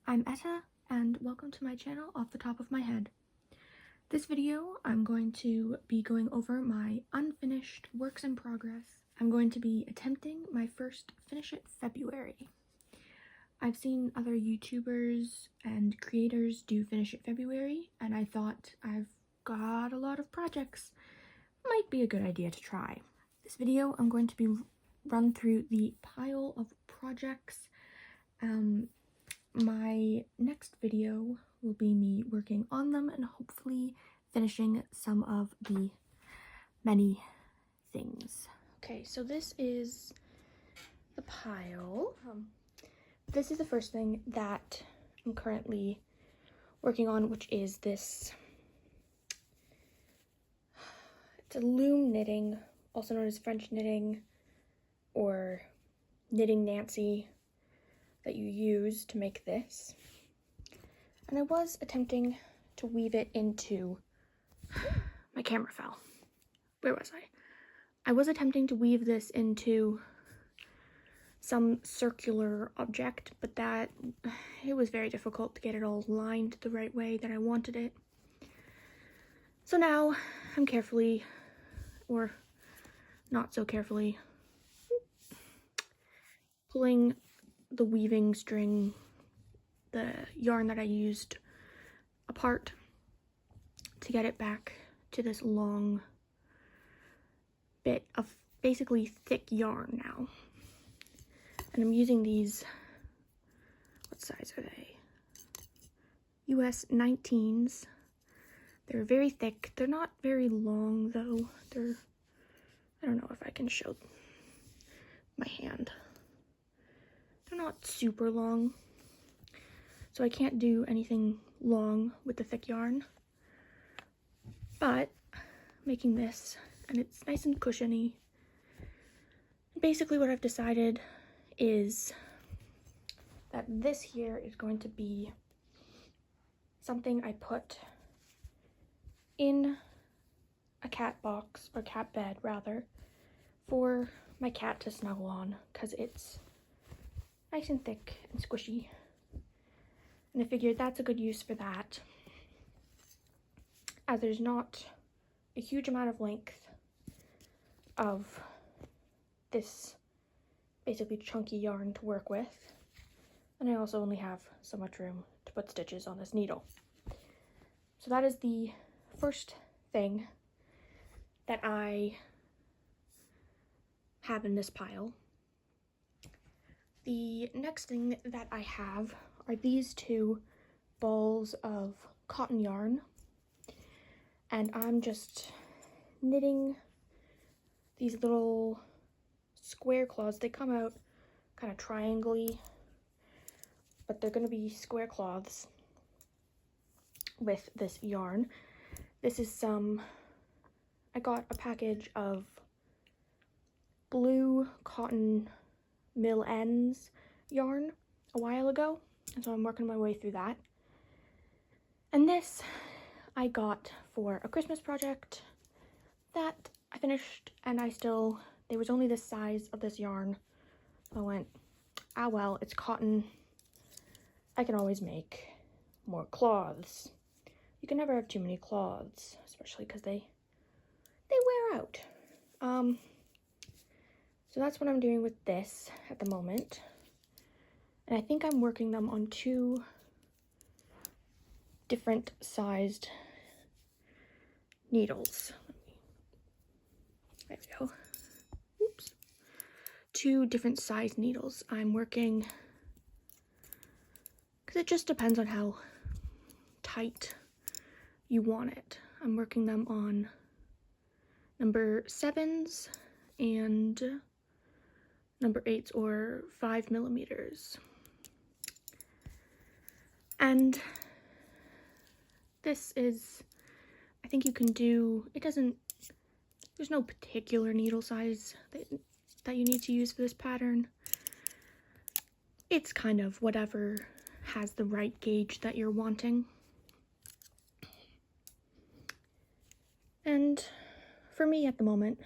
I'm Etta, and welcome to my channel Off the Top of My Head. This video, I'm going to be going over my unfinished works in progress. I'm going to be attempting my first Finish It February. I've seen other YouTubers and creators do Finish It February, and I thought I've got a lot of projects. Might be a good idea to try. This video, I'm going to be run through the pile of projects. My next video will be me working on them and hopefully finishing some of the many things. Okay, so this is the pile. This is the first thing that I'm currently working on, which is this. It's a loom knitting, also known as French knitting or Knitting Nancy, that you use to make this. And I was attempting to weave it into, my camera fell. Where was I? I was attempting to weave this into some circular object, but it was very difficult to get it all lined the right way that I wanted it. So now I'm carefully, or not so carefully, pulling the weaving string, the yarn that I used, apart to get it back to this long bit of basically thick yarn now. And I'm using these, what size are they? US 19s. They're very thick. They're not very long though. I don't know if I can show my hand. They're not super long, so I can't do anything long with the thick yarn, but making this, and it's nice and cushiony. Basically what I've decided is that this here is going to be something I put in a cat box, or cat bed rather, for my cat to snuggle on, because it's nice and thick and squishy. And I figured that's a good use for that, as there's not a huge amount of length of this basically chunky yarn to work with. And I also only have so much room to put stitches on this needle. So that is the first thing that I have in this pile. The next thing that I have are these two balls of cotton yarn, and I'm just knitting these little square cloths. They come out kind of triangle-y, but they're going to be square cloths with this yarn. This is I got a package of blue cotton mill ends yarn a while ago, and so I'm working my way through that. And this I got for a Christmas project that I finished, and there was only this size of this yarn. I went, ah well, it's cotton, I can always make more cloths. You can never have too many cloths, especially because they wear out. So that's what I'm doing with this at the moment. And I think I'm working them on two different sized needles. There we go. Oops. Two different size needles. I'm working, because it just depends on how tight you want it. I'm working them on number 7s and number 8s, or 5 millimeters. And this is, I think you can do, there's no particular needle size that you need to use for this pattern. It's kind of whatever has the right gauge that you're wanting. And for me at the moment,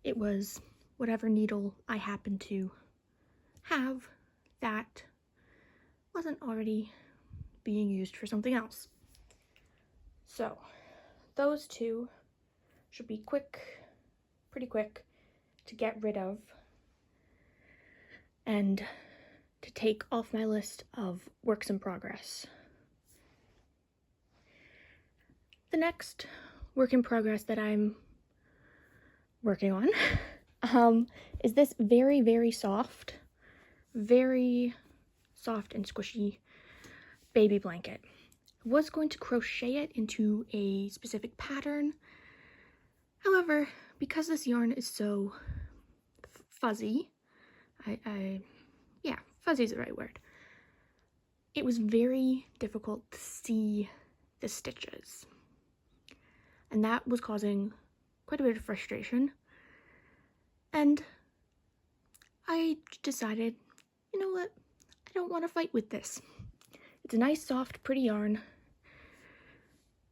it was whatever needle I happened to have that wasn't already being used for something else. So those two should be pretty quick to get rid of and to take off my list of works in progress. The next work in progress that I'm working on is this very soft and squishy baby blanket. I was going to crochet it into a specific pattern. However, because this yarn is so fuzzy, yeah, fuzzy is the right word. It was very difficult to see the stitches. And that was causing quite a bit of frustration. And I decided, you know what? I don't want to fight with this. It's a nice, soft, pretty yarn.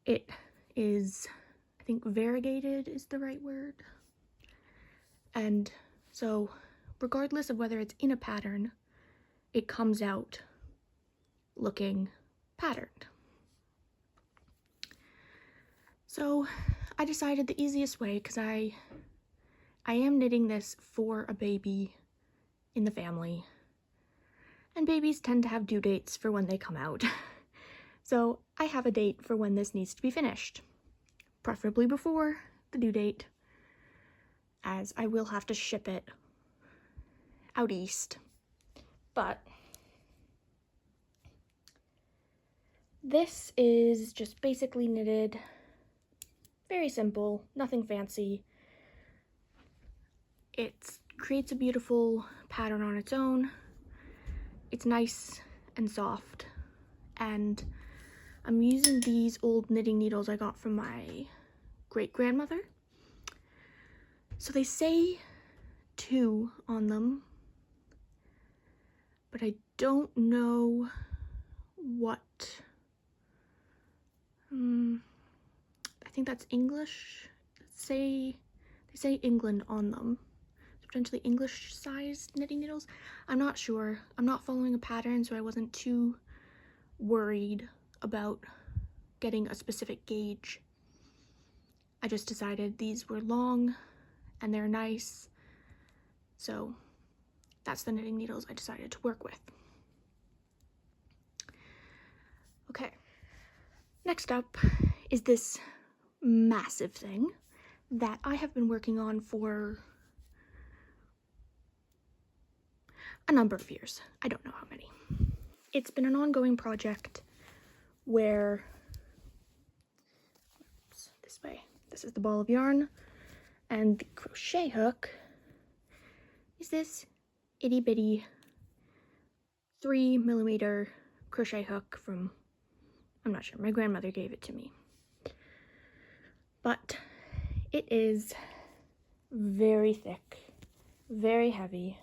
It is, I think, variegated is the right word. And so, regardless of whether it's in a pattern, it comes out looking patterned. So I decided the easiest way, because I am knitting this for a baby in the family, and babies tend to have due dates for when they come out. So I have a date for when this needs to be finished, preferably before the due date, as I will have to ship it out east. But this is just basically knitted, very simple, nothing fancy. It creates a beautiful pattern on its own. It's nice and soft, and I'm using these old knitting needles I got from my great-grandmother. So they say 2 on them, but I don't know what, I think that's English. They say England on them. Potentially English-sized knitting needles. I'm not sure. I'm not following a pattern, so I wasn't too worried about getting a specific gauge. I just decided these were long and they're nice, so that's the knitting needles I decided to work with. Okay, next up is this massive thing that I have been working on for a number of years. I don't know how many. It's been an ongoing project where, this way, this is the ball of yarn, and the crochet hook is this itty bitty 3mm crochet hook from, I'm not sure, my grandmother gave it to me. But it is very thick, very heavy.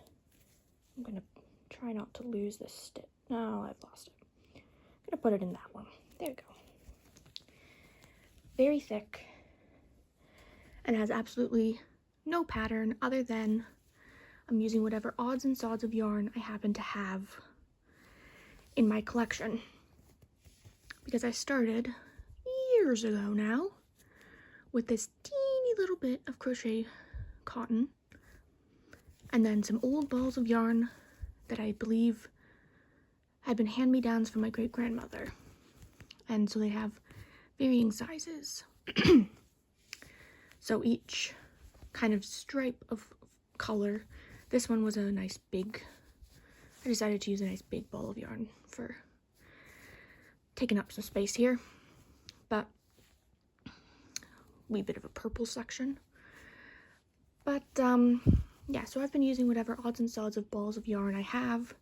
I'm gonna try not to lose this stitch. No, I've lost it. I'm gonna put it in that one. There we go. Very thick and has absolutely no pattern other than I'm using whatever odds and sods of yarn I happen to have in my collection. Because I started years ago now with this teeny little bit of crochet cotton and then some old balls of yarn that I believe had been hand-me-downs from my great-grandmother. And so they have varying sizes. So each kind of stripe of color, this one was a nice big, I decided to use a nice big ball of yarn for taking up some space here. But wee bit of a purple section. But yeah, so I've been using whatever odds and sods of balls of yarn I have,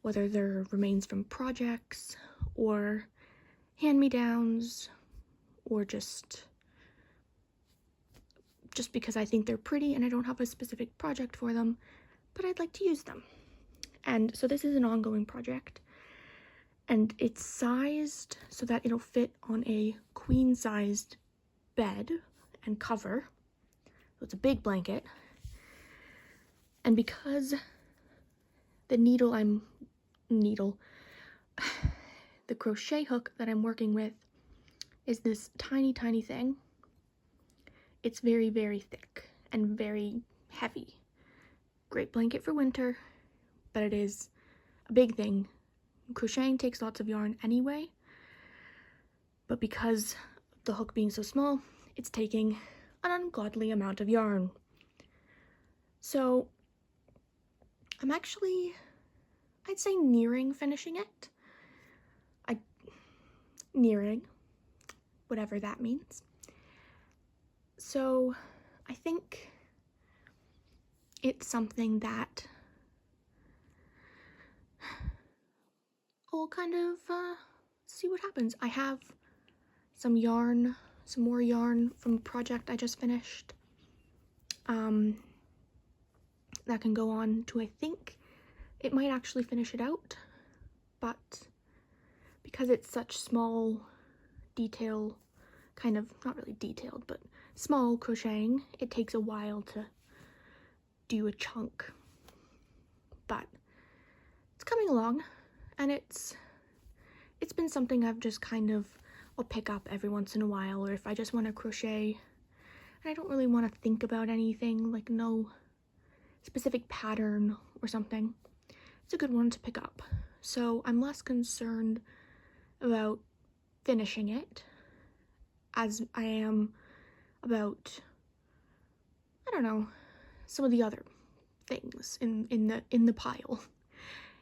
whether they're remains from projects or hand-me-downs or just because I think they're pretty and I don't have a specific project for them, but I'd like to use them. And so this is an ongoing project, and it's sized so that it'll fit on a queen-sized bed and cover. So it's a big blanket. And because the the crochet hook that I'm working with is this tiny, tiny thing. It's very, very thick and very heavy. Great blanket for winter, but it is a big thing. Crocheting takes lots of yarn anyway, but because of the hook being so small, it's taking an ungodly amount of yarn. So I'm actually, I'd say nearing finishing it. Nearing, whatever that means. So I think it's something that I'll kind of see what happens. I have some more yarn from a project I just finished. That can go on to, I think it might actually finish it out, but because it's such small detail, kind of, not really detailed, but small crocheting, it takes a while to do a chunk. But it's coming along, and it's been something I've just kind of, I'll pick up every once in a while, or if I just want to crochet and I don't really want to think about anything, like no specific pattern or something, it's a good one to pick up. So I'm less concerned about finishing it as I am about, I don't know, some of the other things in the pile,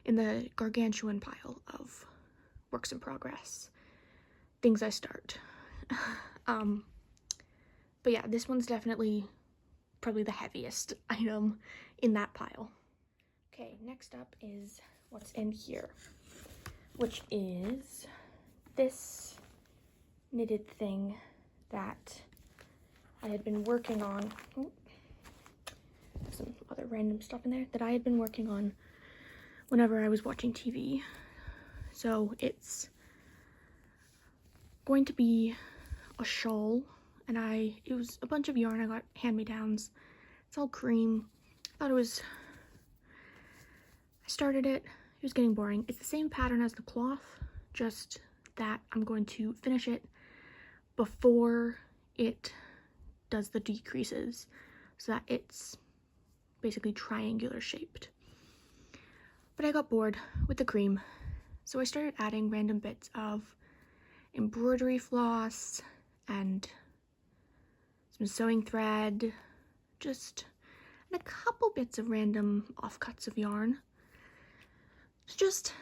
in the gargantuan pile of works in progress, things I start. But yeah, this one's definitely probably the heaviest item in that pile. Okay, next up is what's in here, which is this knitted thing that I had been working on. Some other random stuff in there that I had been working on whenever I was watching TV. So it's going to be a shawl, and it was a bunch of yarn I got hand-me-downs. It's all cream. I started it was getting boring. It's the same pattern as the cloth, just that I'm going to finish it before it does the decreases, so that it's basically triangular shaped. But I got bored with the cream, so I started adding random bits of embroidery floss and some sewing thread, and a couple bits of random offcuts of yarn. Just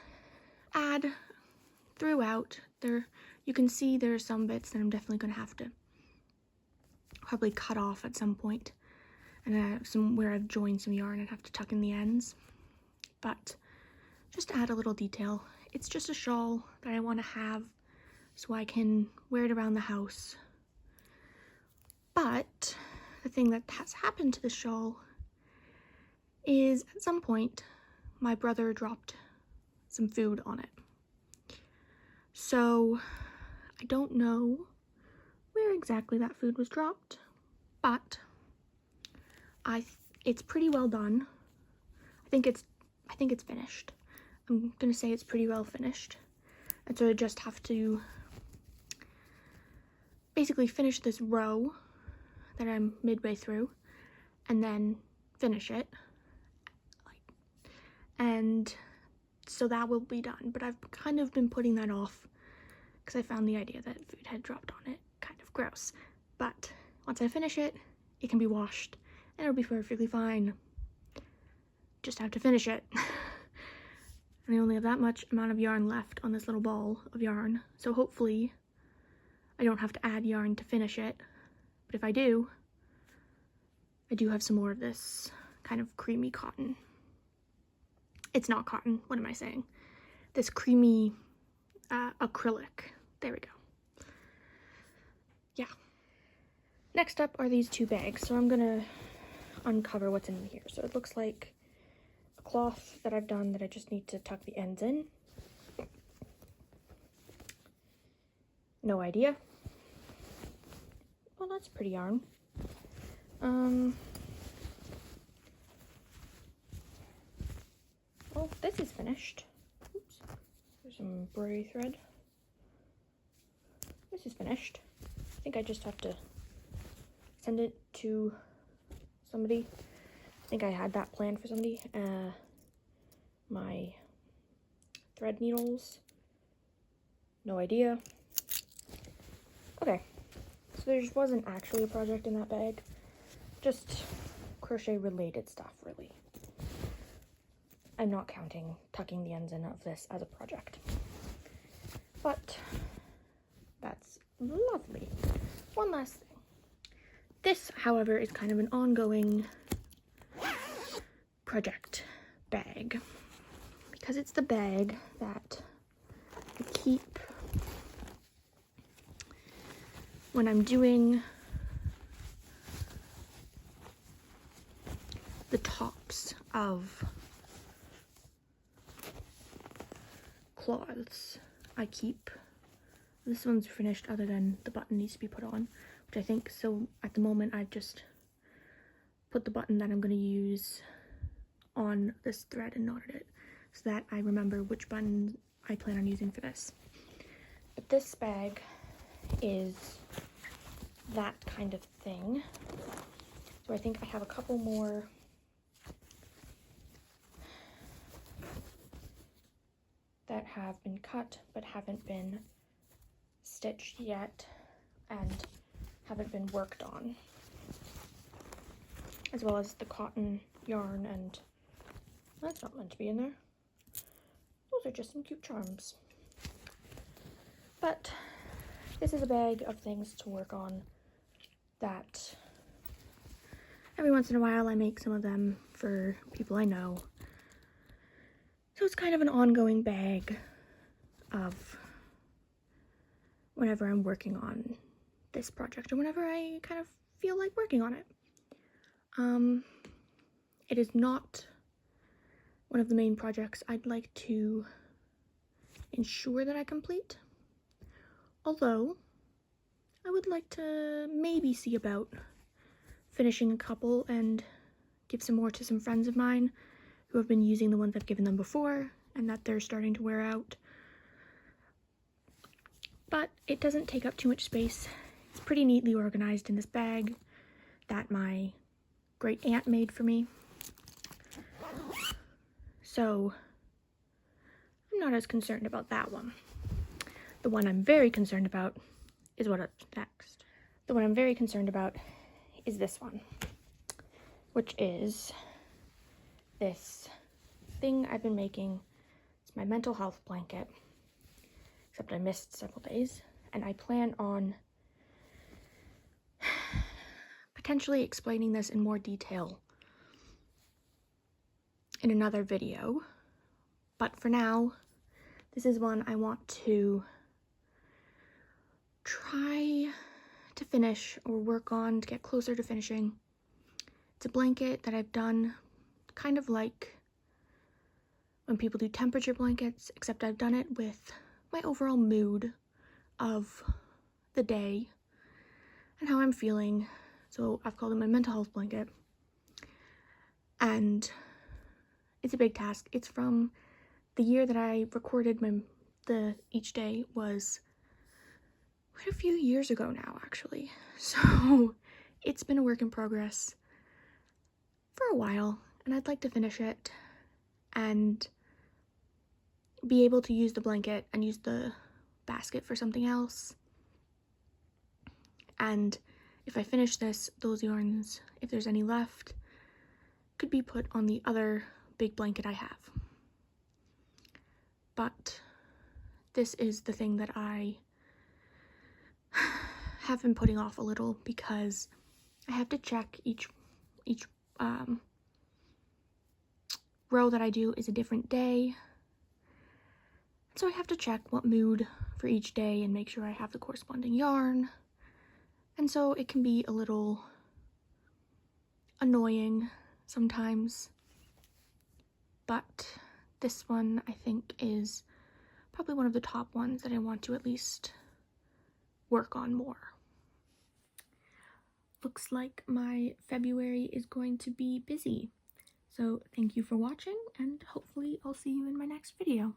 add throughout. You can see there are some bits that I'm definitely going to have to probably cut off at some point, and some where I've joined some yarn and have to tuck in the ends. But just to add a little detail, it's just a shawl that I want to have so I can wear it around the house. But the thing that has happened to the shawl is at some point my brother dropped some food on it. So I don't know where exactly that food was dropped, but it's pretty well done. I think it's finished. I'm gonna say it's pretty well finished. And so I just have to basically finish this row that I'm midway through, and then finish it. And so that will be done, but I've kind of been putting that off because I found the idea that food had dropped on it kind of gross. But once I finish it, it can be washed and it'll be perfectly fine. Just have to finish it. And I only have that much amount of yarn left on this little ball of yarn, so hopefully I don't have to add yarn to finish it. But if I do have some more of this kind of creamy cotton. It's not cotton, what am I saying? This creamy acrylic. There we go. Yeah. Next up are these two bags, so I'm gonna uncover what's in here. So it looks like a cloth that I've done that I just need to tuck the ends in. No idea. Well, that's pretty yarn. Well, this is finished. Oops. There's some embroidery thread. this is finished. I think I just have to send it to somebody. I think I had that planned for somebody. My thread needles. No idea. Okay, so there just wasn't actually a project in that bag. Just crochet related stuff, really. I'm not counting tucking the ends in of this as a project. But that's lovely. One last thing. This, however, is kind of an ongoing project bag, because it's the bag that I keep when I'm doing the tops of cloths. I keep, this one's finished other than the button needs to be put on, which I think, so at the moment I've just put the button that I'm going to use on this thread and knotted it so that I remember which button I plan on using for this. But this bag is that kind of thing. So I think I have a couple more that have been cut but haven't been stitched yet and haven't been worked on, as well as the cotton yarn, and that's not meant to be in there. Those are just some cute charms. But this is a bag of things to work on that every once in a while I make some of them for people I know. So it's kind of an ongoing bag of whenever I'm working on this project or whenever I kind of feel like working on it. It is not one of the main projects I'd like to ensure that I complete, although I would like to maybe see about finishing a couple and give some more to some friends of mine who have been using the ones I've given them before and that they're starting to wear out. But it doesn't take up too much space. It's pretty neatly organized in this bag that my great aunt made for me. So I'm not as concerned about that one. The one I'm very concerned about is what's next. The one I'm very concerned about is this one, which is this thing I've been making. It's my mental health blanket, except I missed several days, and I plan on potentially explaining this in more detail in another video. But for now, this is one I want to try to finish or work on to get closer to finishing. It's a blanket that I've done kind of like when people do temperature blankets, except I've done it with my overall mood of the day and how I'm feeling. So I've called it my mental health blanket. And it's a big task. It's from the year that I recorded the each day was quite a few years ago now, actually. So it's been a work in progress for a while, and I'd like to finish it and be able to use the blanket and use the basket for something else. And if I finish this, those yarns, if there's any left, could be put on the other big blanket I have. But this is the thing that I have been putting off a little because I have to check each row that I do is a different day. So I have to check what mood for each day and make sure I have the corresponding yarn. And so it can be a little annoying sometimes. But this one I think is probably one of the top ones that I want to at least work on more. Looks like my February is going to be busy. So thank you for watching, and hopefully I'll see you in my next video.